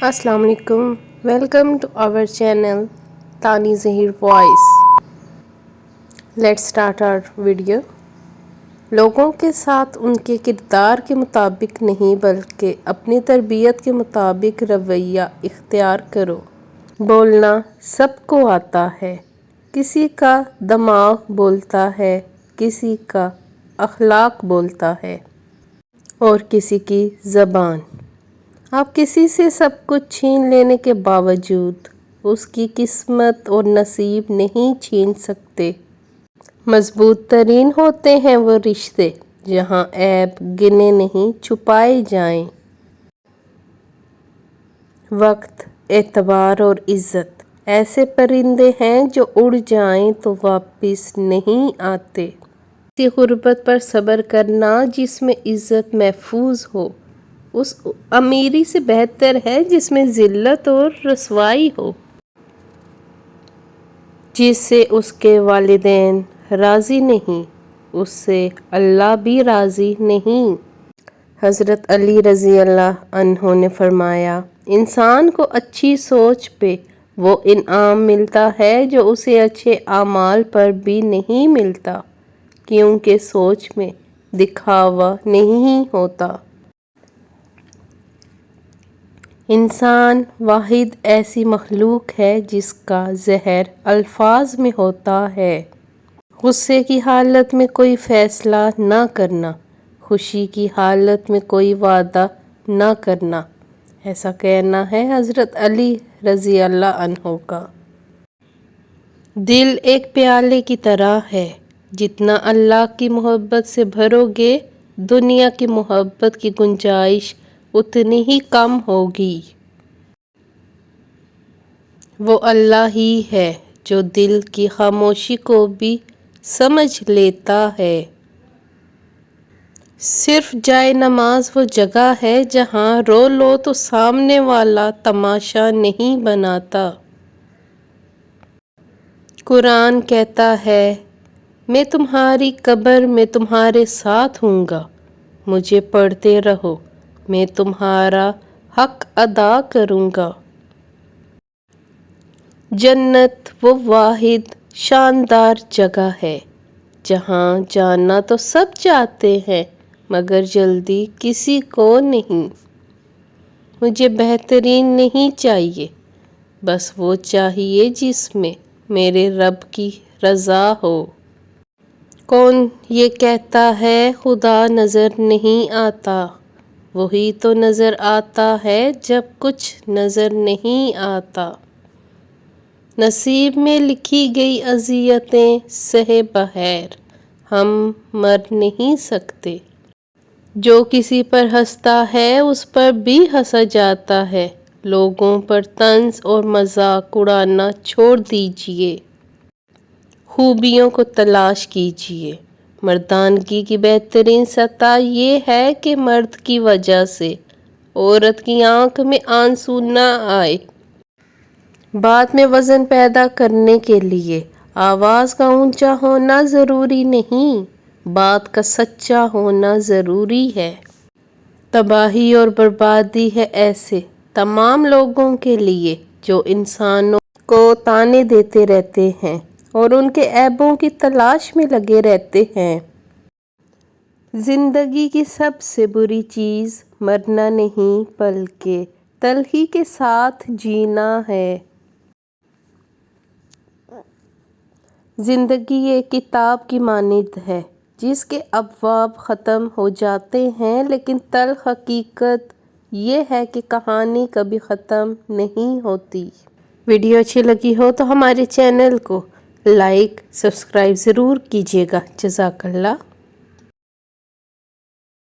السلام علیکم، welcome to our channel Tani Zaheer voice. Let's start our video. لوگوں کے ساتھ ان کے کردار کے مطابق نہیں بلکہ اپنی تربیت کے مطابق رویہ اختیار کرو۔ بولنا سب کو آتا ہے، کسی کا دماغ بولتا ہے، کسی کا اخلاق بولتا ہے اور کسی کی زبان۔ آپ کسی سے سب کچھ چھین لینے کے باوجود اس کی قسمت اور نصیب نہیں چھین سکتے۔ مضبوط ترین ہوتے ہیں وہ رشتے جہاں عیب گنے نہیں چھپائے جائیں۔ وقت، اعتبار اور عزت ایسے پرندے ہیں جو اڑ جائیں تو واپس نہیں آتے۔ اسی غربت پر صبر کرنا جس میں عزت محفوظ ہو اس امیری سے بہتر ہے جس میں ذلت اور رسوائی ہو۔ جس سے اس کے والدین راضی نہیں اس سے اللہ بھی راضی نہیں۔ حضرت علی رضی اللہ عنہ نے فرمایا، انسان کو اچھی سوچ پہ وہ انعام ملتا ہے جو اسے اچھے اعمال پر بھی نہیں ملتا، کیونکہ سوچ میں دکھاوا نہیں ہوتا۔ انسان واحد ایسی مخلوق ہے جس کا زہر الفاظ میں ہوتا ہے۔ غصے کی حالت میں کوئی فیصلہ نہ کرنا، خوشی کی حالت میں کوئی وعدہ نہ کرنا، ایسا کہنا ہے حضرت علی رضی اللہ عنہ کا۔ دل ایک پیالے کی طرح ہے، جتنا اللہ کی محبت سے بھرو گے دنیا کی محبت کی گنجائش اتنی ہی کم ہوگی۔ وہ اللہ ہی ہے جو دل کی خاموشی کو بھی سمجھ لیتا ہے۔ صرف جائے نماز وہ جگہ ہے جہاں رو لو تو سامنے والا تماشا نہیں بناتا۔ قرآن کہتا ہے، میں تمہاری قبر میں تمہارے ساتھ ہوں گا، مجھے پڑھتے رہو، میں تمہارا حق ادا کروں گا۔ جنت وہ واحد شاندار جگہ ہے جہاں جانا تو سب چاہتے ہیں مگر جلدی کسی کو نہیں۔ مجھے بہترین نہیں چاہیے، بس وہ چاہیے جس میں میرے رب کی رضا ہو۔ کون یہ کہتا ہے خدا نظر نہیں آتا، وہی تو نظر آتا ہے جب کچھ نظر نہیں آتا۔ نصیب میں لکھی گئی اذیتیں سہے بغیر ہم مر نہیں سکتے۔ جو کسی پر ہنستا ہے اس پر بھی ہنسا جاتا ہے۔ لوگوں پر طنز اور مذاق اڑانا چھوڑ دیجیے، خوبیوں کو تلاش کیجیے۔ مردانگی کی بہترین سطح یہ ہے کہ مرد کی وجہ سے عورت کی آنکھ میں آنسو نہ آئے۔ بات میں وزن پیدا کرنے کے لیے آواز کا اونچا ہونا ضروری نہیں، بات کا سچا ہونا ضروری ہے۔ تباہی اور بربادی ہے ایسے تمام لوگوں کے لیے جو انسانوں کو طعنے دیتے رہتے ہیں اور ان کے عیبوں کی تلاش میں لگے رہتے ہیں۔ زندگی کی سب سے بری چیز مرنا نہیں بلکہ تلخی کے ساتھ جینا ہے۔ زندگی ایک کتاب کی مانند ہے جس کے ابواب ختم ہو جاتے ہیں، لیکن تلخ حقیقت یہ ہے کہ کہانی کبھی ختم نہیں ہوتی۔ ویڈیو اچھی لگی ہو تو ہمارے چینل کو لائک، سبسکرائب ضرور کیجیے گا۔ جزاک اللہ۔